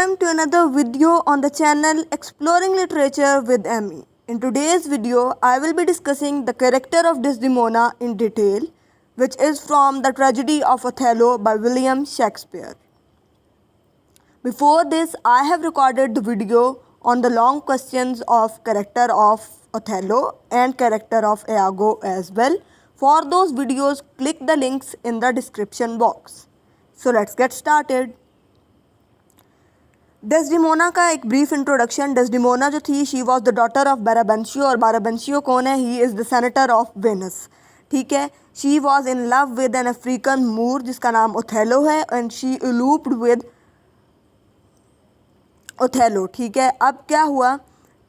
Welcome to another video on the channel Exploring Literature with Emmy. In today's video, I will be discussing the character of Desdemona in detail, which is from the tragedy of Othello by William Shakespeare. Before this, I have recorded the video on the long questions of character of Othello and character of Iago as well. For those videos, click the links in the description box. So let's get started. Desdemona का एक brief introduction. Desdemona जो थी she was the daughter of Brabantio, और Brabantio कौन है? He is the senator of Venice. ठीक है. She was in love with an African Moor जिसका नाम ओथेलो है, and she eloped with Othello. ठीक है. अब क्या हुआ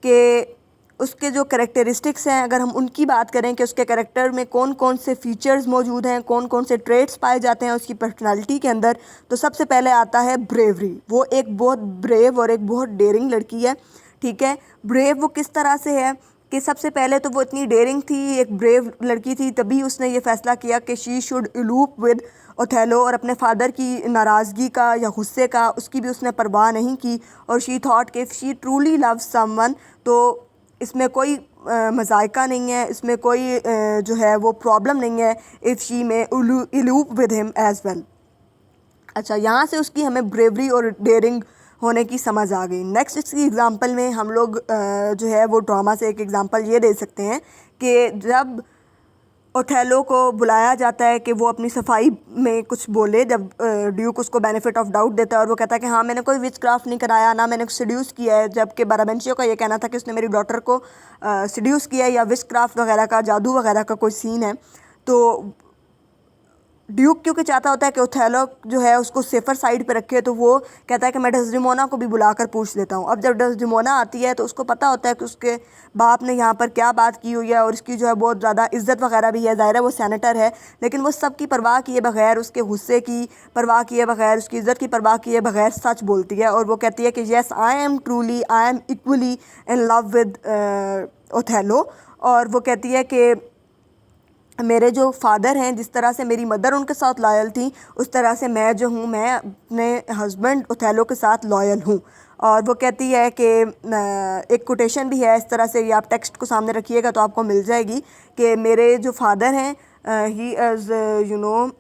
कि उसके जो कैरेक्टरिस्टिक्स हैं, अगर हम उनकी बात करें कि उसके कैरेक्टर में कौन कौन से फीचर्स मौजूद हैं, कौन कौन से ट्रेट्स पाए जाते हैं उसकी पर्सनालिटी के अंदर, तो सबसे पहले आता है ब्रेवरी. वो एक बहुत ब्रेव और एक बहुत डेयरिंग लड़की है. ठीक है. ब्रेव वो किस तरह से है कि सबसे पहले तो वो इतनी डेयरिंग थी, एक ब्रेव लड़की थी, तभी उसने ये फ़ैसला किया कि शी शुड इलूप विद ओथेलो, और अपने फादर की नाराज़गी का या गुस्से का उसकी भी उसने परवाह नहीं की. और शी थॉट कि if she truly love someone, तो इसमें कोई मज़ायका नहीं है, इसमें कोई जो है वो प्रॉब्लम नहीं है इफ़ शी में इलूप विद हिम एज़ वेल. अच्छा, यहाँ से उसकी हमें ब्रेवरी और डेयरिंग होने की समझ आ गई. नेक्स्ट इसकी एग्ज़ाम्पल में हम लोग जो है वो ड्रामा से एक एग्ज़ाम्पल ये दे सकते हैं कि जब ओथेलो को बुलाया जाता है कि वो अपनी सफाई में कुछ बोले, जब ड्यूक उसको बेनिफिट ऑफ डाउट देता है और वो कहता है कि हाँ मैंने कोई विच क्राफ्ट नहीं कराया, ना मैंने सड्यूस किया है, जबकि बाराबंशियो का ये कहना था कि उसने मेरी डॉटर को सड्यूस किया है या विच क्राफ्ट वगैरह का, जादू वगैरह का कोई सीन है. तो ड्यूक क्योंकि चाहता होता है कि ओथेलो जो है उसको सेफ़र साइड पे रखे, तो वो कहता है कि मैं डेस्डेमोना को भी बुलाकर पूछ लेता हूँ. अब जब डेस्डेमोना आती है तो उसको पता होता है कि उसके बाप ने यहाँ पर क्या बात की हुई है, और इसकी जो है बहुत ज़्यादा इज्जत वगैरह भी है. ज़ाहिर है वो सेनेटर है, लेकिन वो सब की परवाह किए बगैर, उसके गुस्से की परवाह किए बगैर, उसकी इज़्ज़त की परवाह किए बगैर सच बोलती है. और वो कहती है कि yes I am truly, I am equally in love with Othello. और वो कहती है कि मेरे जो फादर हैं, जिस तरह से मेरी मदर उनके साथ लॉयल थी, उस तरह से मैं जो हूँ, मैं अपने हस्बैंड ओथेलो के साथ लॉयल हूँ. और वो कहती है कि एक कोटेशन भी है इस तरह से, ये आप टेक्स्ट को सामने रखिएगा तो आपको मिल जाएगी कि मेरे जो फादर हैं, he is you know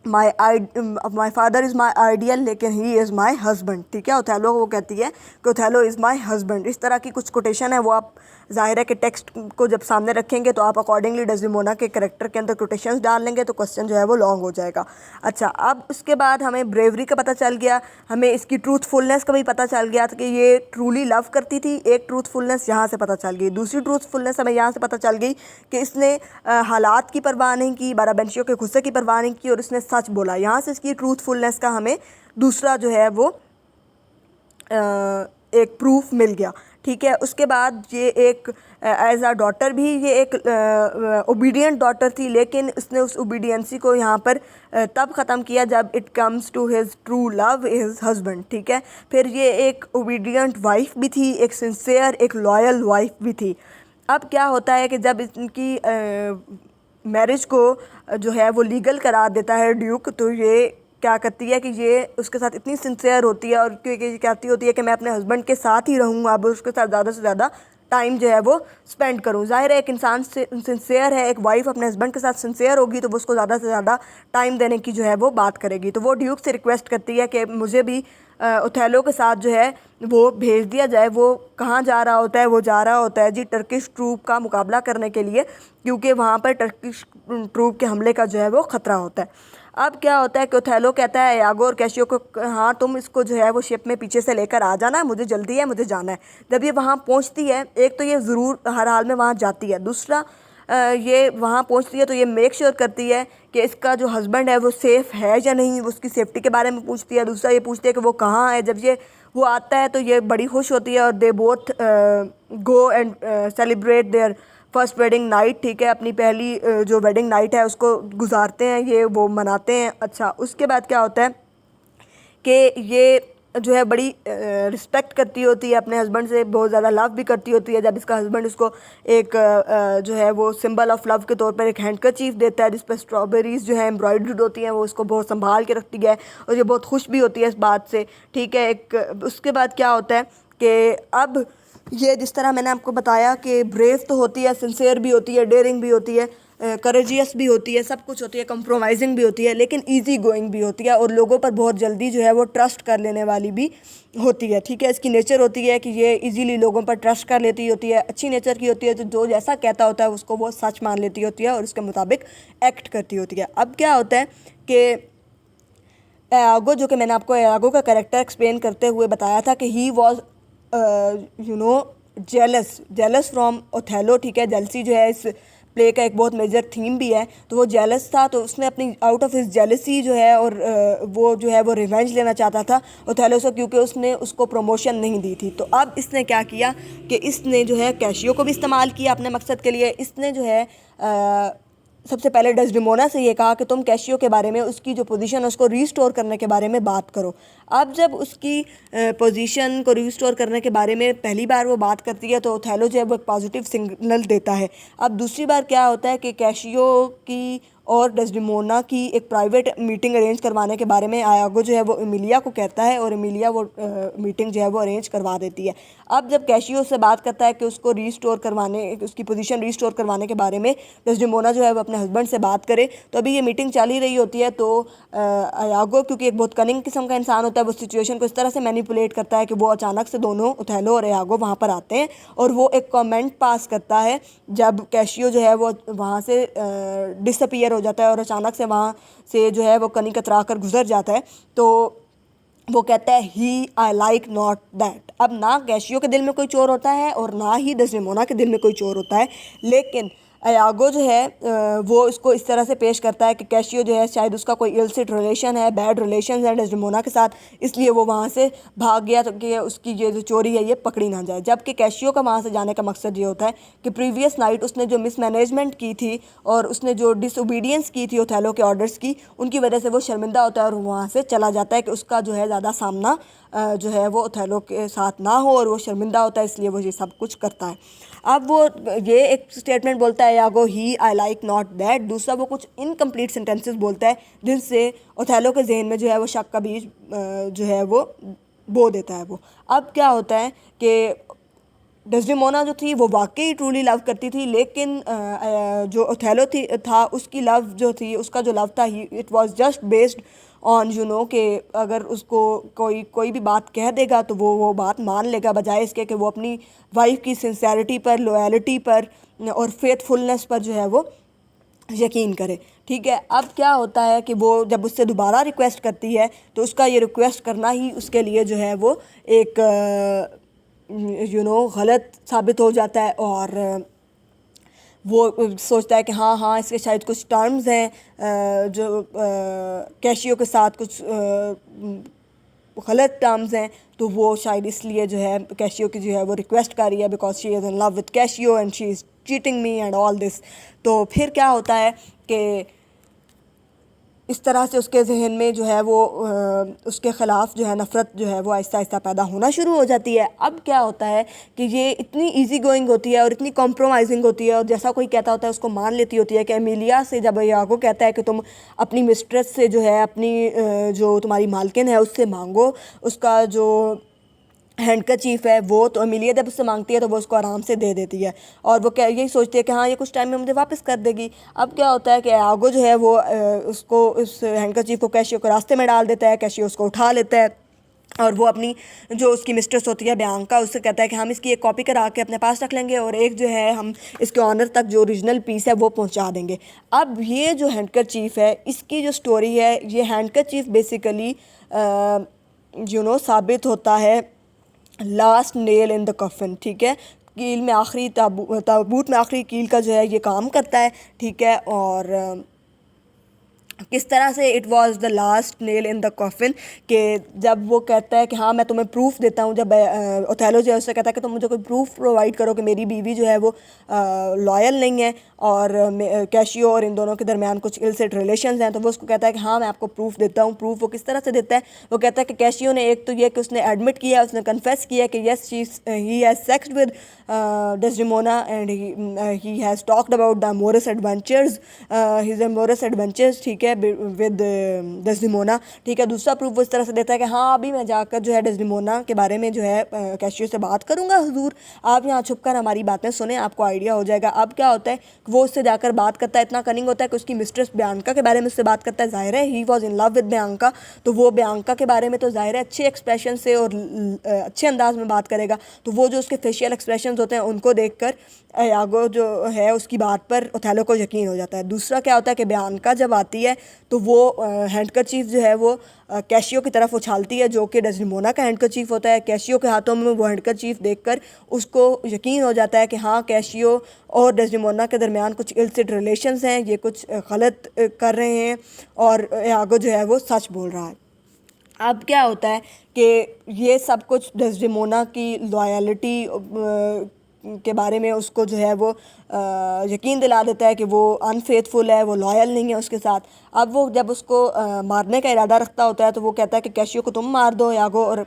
my father is my ideal, लेकिन ही इज़ माई हस्बैंड. ठीक है. ओथेलो वो कहती है कि ओथेलो इज़ माई हस्बैंड. इस तरह की कुछ कोटेशन है, वो आप ज़ाहिर है कि टेक्स्ट को जब सामने रखेंगे तो आप अकॉर्डिंगली डेस्डेमोना के कैरेक्टर के अंदर कोटेशंस डाल लेंगे तो क्वेश्चन जो है वो लॉन्ग हो जाएगा. अच्छा, अब उसके बाद हमें ब्रेवरी का पता चल गया, हमें इसकी ट्रूथफुलनेस का भी पता चल गया कि ये ट्रूली लव करती थी. एक ट्रूथफुलनेस यहाँ से पता चल गई. दूसरी ट्रूथफुलनेस हमें यहाँ से पता चल गई कि इसने हालात की परवाह नहीं की, बाराबंशियो के गुस्से की परवाह नहीं की, और इसने सच बोला. यहाँ से इसकी ट्रूथफुलनेस का हमें दूसरा जो है वो एक प्रूफ मिल गया. ठीक है. उसके बाद ये एक एज आ डॉटर भी ये एक ओबीडियंट डॉटर थी, लेकिन उसने उस ओबीडियंसी को यहाँ पर तब ख़त्म किया जब it comes to his true love his husband. ठीक है. फिर ये एक ओबीडियंट वाइफ भी थी, एक सिंसियर, एक लॉयल वाइफ भी थी. अब क्या होता है कि जब इनकी मैरिज को जो है वो लीगल करार देता है ड्यूक, तो ये क्या करती है कि ये उसके साथ इतनी सिंसियर होती है, और क्योंकि कहती होती है कि मैं अपने हस्बैंड के साथ ही रहूँगा, अब उसके साथ ज़्यादा से ज़्यादा टाइम जो है वो स्पेंड करूँ. ज़ाहिर है एक इंसान से सिंसियर है, एक वाइफ अपने हस्बैंड के साथ सिंसियर होगी तो वो उसको ज़्यादा से ज़्यादा टाइम देने की जो है वो बात करेगी. तो वो ड्यूक से रिक्वेस्ट करती है कि मुझे भी ओथेलो के साथ जो है वो भेज दिया जाए. वो कहाँ जा रहा होता है? वो जा रहा होता है जी टर्किश ट्रूप का मुकाबला करने के लिए, क्योंकि वहाँ पर टर्किश ट्रूप के हमले का जो है वो ख़तरा होता है. अब क्या होता है कि ओथेलो कहता है यागो और कैशियो को, हाँ तुम इसको जो है वो शिप में पीछे से लेकर आ जाना, मुझे जल्दी है, मुझे जाना है. जब ये वहाँ पहुँचती है, एक तो ये ज़रूर हर हाल में वहाँ जाती है, दूसरा ये वहाँ पहुँचती है तो ये मेक श्योर करती है कि इसका जो हस्बैंड है वो सेफ़ है या नहीं, वो उसकी सेफ्टी के बारे में पूछती है. दूसरा ये पूछती है कि वो कहाँ है. जब ये वो आता है तो ये बड़ी खुश होती है, और they both go and celebrate their first wedding night. ठीक है. अपनी पहली जो वेडिंग नाइट है उसको गुजारते हैं, ये वो मनाते हैं. अच्छा, उसके बाद क्या होता है कि ये जो है बड़ी रिस्पेक्ट करती होती है अपने हस्बैंड से, बहुत ज़्यादा लव भी करती होती है। जब इसका हस्बैंड इसको एक जो है वो सिंबल ऑफ लव के तौर पर एक हैंडकरचीफ देता है जिस पर स्ट्रॉबेरीज़ जो है एम्ब्रॉयडर्ड होती हैं, वो उसको बहुत संभाल के रखती है और ये बहुत खुश भी होती है इस बात से, ठीक है। एक उसके बाद क्या होता है कि अब ये जिस तरह मैंने आपको बताया कि ब्रेव तो होती है, सिंसियर भी होती है, डेयरिंग भी होती है, करेजियस भी होती है, सब कुछ होती है, कंप्रोमाइजिंग भी होती है, लेकिन इजी गोइंग भी होती है और लोगों पर बहुत जल्दी जो है वो ट्रस्ट कर लेने वाली भी होती है, ठीक है। इसकी नेचर होती है कि ये इजीली लोगों पर ट्रस्ट कर लेती होती है, अच्छी नेचर की होती है, तो जो जैसा कहता होता है उसको वो सच मान लेती होती है और उसके मुताबिक एक्ट करती होती है। अब क्या होता है कि एयागो, जो कि मैंने आपको एयागो का कैरेक्टर एक्सप्लेन करते हुए बताया था कि he was jealous from Othello, ठीक है। जेलसी जो है इस प्ले का एक बहुत मेजर थीम भी है, तो वो जेलस था, तो उसने अपनी आउट ऑफ हिज जेलसी जो है और वो जो है वो रिवेंज लेना चाहता था ओथेलो से, क्योंकि उसने उसको प्रमोशन नहीं दी थी। तो अब इसने क्या किया कि इसने जो है कैशियो को भी इस्तेमाल किया अपने मकसद के लिए। इसने जो है सबसे पहले डेस्डेमोना से ये कहा कि तुम कैशियो के बारे में, उसकी जो पोजीशन है उसको रीस्टोर करने के बारे में बात करो। अब जब उसकी पोजीशन को रीस्टोर करने के बारे में पहली बार वो बात करती है तो ओथेलो जो है वो एक पॉजिटिव सिग्नल देता है। अब दूसरी बार क्या होता है कि कैशियो की और डेस्डेमोना की एक प्राइवेट मीटिंग अरेंज करवाने के बारे में एयागो जो है वो एमिलिया को कहता है और एमिलिया वो मीटिंग जो है वो अरेंज करवा देती है। अब जब कैशियो से बात करता है कि उसको रीस्टोर करवाने, उसकी पोजीशन रीस्टोर करवाने के बारे में डेस्डेमोना जो है वो अपने हस्बैंड से बात करे, तो अभी ये मीटिंग चल ही रही होती है। तो एयागो क्योंकि एक बहुत कनिंग किस्म का इंसान होता है, वो सिचुएशन को इस तरह से मैनिपुलेट करता है कि वो अचानक से दोनों ओथेलो और एयागो वहाँ पर आते हैं और वो एक कमेंट पास करता है जब कैशियो जो है वो वहाँ से डिसअपीयर हो जाता है और अचानक से वहाँ से जो है वो कनी कतरा कर गुजर जाता है। तो वो कहता है ही आई लाइक नॉट दैट। अब ना कैशियो के दिल में कोई चोर होता है और ना ही डेस्डेमोना के दिल में कोई चोर होता है, लेकिन एयागो जो है वो इसको इस तरह से पेश करता है कि कैशियो जो है शायद उसका कोई इलसिट रिलेशन है, बैड रिलेशन है डेस्डेमोना के साथ, इसलिए वो वहाँ से भाग गया तो कि उसकी ये जो चोरी है ये पकड़ी ना जाए। जबकि कैशियो का वहाँ से जाने का मकसद ये होता है कि प्रीवियस नाइट उसने जो मिसमैनेजमेंट की थी और उसने जो डिसओबीडियंस की थी ओथेलो के ऑर्डर्स की, उनकी वजह से वो शर्मिंदा होता है और वहाँ से चला जाता है कि उसका जो है ज़्यादा सामना जो है वो ओथेलो के साथ ना हो और वो शर्मिंदा होता है, इसलिए वो ये सब कुछ करता है। अब वो ये एक स्टेटमेंट बोलता है एयागो ही आई लाइक नॉट दैट। दूसरा वो कुछ इनकम्प्लीट सेंटेंसेस बोलता है जिनसे ओथेलो के जहन में जो है वो शक का बीज जो है वो बो देता है वो। अब क्या होता है कि डेस्डेमोना जो थी वो वाकई ट्रूली लव करती थी, लेकिन जो ओथेलो था उसकी लव जो थी, उसका जो लव था it was just based on कि अगर उसको कोई भी बात कह देगा तो वो बात मान लेगा, बजाय इसके कि वो अपनी वाइफ की सिंसेरिटी पर, लॉयल्टी पर और फेथफुलनेस पर जो है वो यकीन करे, ठीक है। अब क्या होता है कि वो जब उससे दोबारा रिक्वेस्ट करती है तो उसका ये रिक्वेस्ट करना ही उसके लिए जो है वो एक गलत साबित हो जाता है और वो सोचता है कि हाँ इसके शायद कुछ टर्म्स हैं जो कैशियो के साथ कुछ गलत टर्म्स हैं, तो वो शायद इसलिए जो है कैशियो की जो है वो रिक्वेस्ट कर रही है because she is in love with cashew and she is cheating me and all this. तो फिर क्या होता है कि इस तरह से उसके जहन में जो है वो उसके ख़िलाफ़ जो है नफ़रत जो है वो आहिस्ता आहिस्ता पैदा होना शुरू हो जाती है। अब क्या होता है कि ये इतनी इजी गोइंग होती है और इतनी कॉम्प्रोमाइजिंग होती है और जैसा कोई कहता होता है उसको मान लेती होती है कि एमिलिया से जब एयागो कहता है कि तुम अपनी मिस्ट्रेस से जो है अपनी जो तुम्हारी मालकिन है उससे मांगो उसका जो हैंडकरचीफ है वो, तो एमिलिया जब उससे मांगती है तो वो उसको आराम से दे देती है और वो क्या यही सोचती है कि हाँ ये कुछ टाइम में मुझे वापस कर देगी। अब क्या होता है कि एयागो जो है वो उसको उस हैंडकरचीफ को कैशियो के रास्ते में डाल देता है, कैशियो उसको उठा लेता है और वो अपनी जो उसकी मिस्ट्रेस होती है बियांका उससे कहता है कि हम इसकी एक कॉपी करा के अपने पास रख लेंगे और एक जो है हम इसके ऑनर तक जो ओरिजिनल पीस है वो पहुंचा देंगे। अब ये जो हैंडकरचीफ है इसकी जो स्टोरी है, ये हैंडकरचीफ बेसिकली साबित होता है लास्ट नेल इन द कफन, ठीक है। कील में आखिरी ताबूत में आखिरी कील का जो है ये काम करता है, ठीक है। और किस तरह से it was the last nail in the coffin, कि जब वो कहता है कि हाँ मैं तुम्हें प्रूफ देता हूँ, जब ओथेलो जो है उससे कहता है कि तुम मुझे कोई प्रूफ प्रोवाइड करो कि मेरी बीवी जो है वो लॉयल नहीं है और कैशियो और इन दोनों के दरमियान कुछ इलसिट रिलेशंस हैं, तो वो उसको कहता है कि हाँ मैं आपको प्रूफ देता हूँ। प्रूफ वो किस तरह से देता है, वो कहता है कि कैशियो ने एक तो ये कि उसने एडमिट किया, उसने कन्फेस किया कि yes he has sexed with Desdemona and he has talked about the amorous adventures, his amorous adventures, ठीक है, विद डेस्डेमोना, ठीक है। दूसरा प्रूफ वो इस तरह से देता है कि हाँ अभी मैं जाकर जो है डेस्डेमोना के बारे में जो है कैशियो से बात करूँगा, हुजूर आप यहाँ छुप कर हमारी बातें सुने, आपको आइडिया हो जाएगा। अब क्या होता है, वो उससे जाकर बात करता है, इतना कनिंग होता है कि उसकी मिस्ट्रेस बियांका के बारे में उससे बात करता है। ज़ाहिर है he was in love with Bianca, तो वो बियांका के बारे में तो ज़ाहिर है अच्छे एक्सप्रेशन से और अच्छे अंदाज में बात करेगा, तो वो जो उसके फेशियल एक्सप्रेशन होते हैं उनको देख कर यागो जो है उसकी बात पर ओथेलो को यकीन हो जाता है। दूसरा क्या होता है कि बियांका जब आती है तो वो हैंडकरचीफ जो है वो कैशियो की तरफ उछालती है, जो कि डेस्डेमोना का हैंडकरचीफ होता है। कैशियो के हाथों में वो हैंडकरचीफ देखकर उसको यकीन हो जाता है कि हाँ कैशियो और डेस्डेमोना के दरमियान कुछ इलसिट रिलेशंस हैं, ये कुछ गलत कर रहे हैं और यागो जो है वो सच बोल रहा है। अब क्या होता है कि ये सब कुछ डेस्डेमोना की लॉयल्टी के बारे में उसको जो है वो यकीन दिला देता है कि वो अनफेथफुल है, वो लॉयल नहीं है उसके साथ। अब वो जब उसको मारने का इरादा रखता होता है तो वो कहता है कि कैशियो को तुम मार दो यागो, और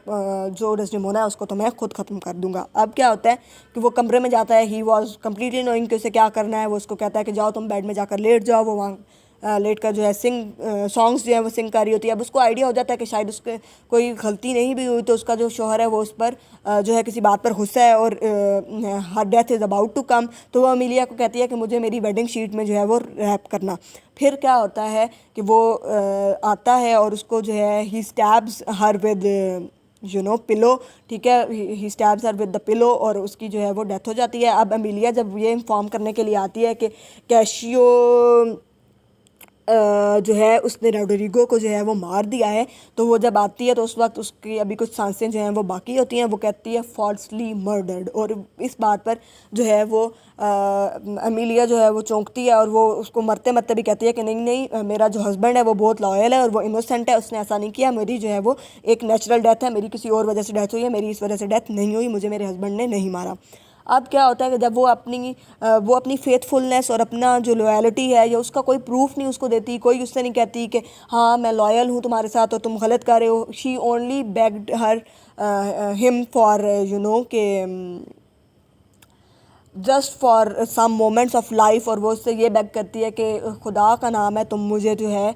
जो डेस्डेमोना है उसको तो मैं खुद ख़त्म कर दूंगा। अब क्या होता है कि वो कमरे में जाता है, ही वॉज कम्प्लीटली नोइंग कि उसे क्या करना है। वो उसको कहता है कि जाओ तुम बेड में जाकर लेट जाओ। वो वहाँ लेट कर जो है सॉन्ग्स जो है वो सिंग कर रही होती है। अब उसको आइडिया हो जाता है कि शायद उसके कोई गलती नहीं भी हुई, तो उसका जो शौहर है वो उस पर जो है किसी बात पर गुस्सा है और her death is about to come, तो वो अमीलिया को कहती है कि मुझे मेरी वेडिंग शीट में जो है वो रैप करना। फिर क्या होता है कि वो आता है और उसको जो है he stabs her with pillow, ठीक है, he stabs her with the pillow, और उसकी जो है वो डेथ हो जाती है। अब अमीलिया जब ये इन्फॉर्म करने के लिए आती है कि कैशियो जो है उसने रोड्रिगो को जो है वो मार दिया है, तो वो जब आती है तो उस वक्त उसकी अभी कुछ सांसें जो हैं वो बाकी होती हैं। वो कहती है फॉल्सली मर्डर्ड, और इस बात पर जो है वो अमीलिया जो है वो चौंकती है और वो उसको मरते मरते भी कहती है कि नहीं नहीं मेरा जो हस्बैंड है वो बहुत लॉयल है और वो इनोसेंट है, उसने ऐसा नहीं किया, मेरी जो है वो एक नेचुरल डेथ है, मेरी किसी और वजह से डेथ हुई है, मेरी इस वजह से डेथ नहीं हुई, मुझे मेरे हस्बैंड ने नहीं मारा। अब क्या होता है कि जब वो अपनी फेथफुलनेस और अपना जो लॉयल्टी है या उसका कोई प्रूफ नहीं उसको देती, कोई उससे नहीं कहती कि हाँ मैं लॉयल हूँ तुम्हारे साथ और तुम गलत कर रहे हो। She only begged her him for के just for some moments of life, और वो उससे ये बेग करती है कि खुदा का नाम है तुम मुझे जो है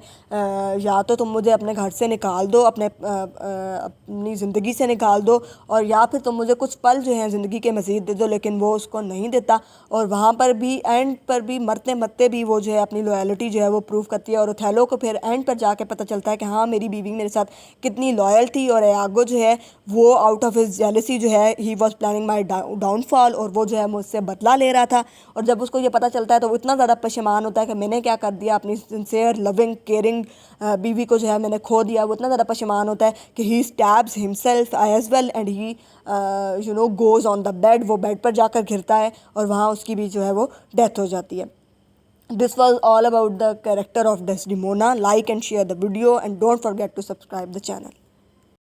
या तो तुम मुझे अपने घर से निकाल दो, अपनी ज़िंदगी से निकाल दो, और या फिर तुम मुझे कुछ पल जो हैं ज़िंदगी के मज़ीद दे दो। लेकिन वो उसको नहीं देता, और वहाँ पर भी एंड पर भी मरते मरते भी वो जो है अपनी लॉयल्टी जो है वो प्रूव करती है। और ओथेलो को फिर एंड पर जाके पता चलता है कि हाँ मेरी बीवी मेरे साथ कितनी लॉयल थी, और यागो जो है वो आउट ऑफ हिज जेलसी जो है he was planning my downfall, और वो जो है मुझसे बदला ले रहा था। और जब उसको ये पता चलता है तो वो इतना ज़्यादा पशेमान होता है कि मैंने क्या कर दिया, अपनी सिंसियर लविंग केयरिंग बीवी को जो है मैंने खो दिया। वो इतना ज़्यादा पशेमान होता है कि he stabs himself as well and he goes on the bed, वो बेड पर जाकर घिरता है और वहाँ उसकी भी जो है वो डेथ हो जाती है। This was all about the character of Desdemona. Like and share the video and don't forget to subscribe the channel.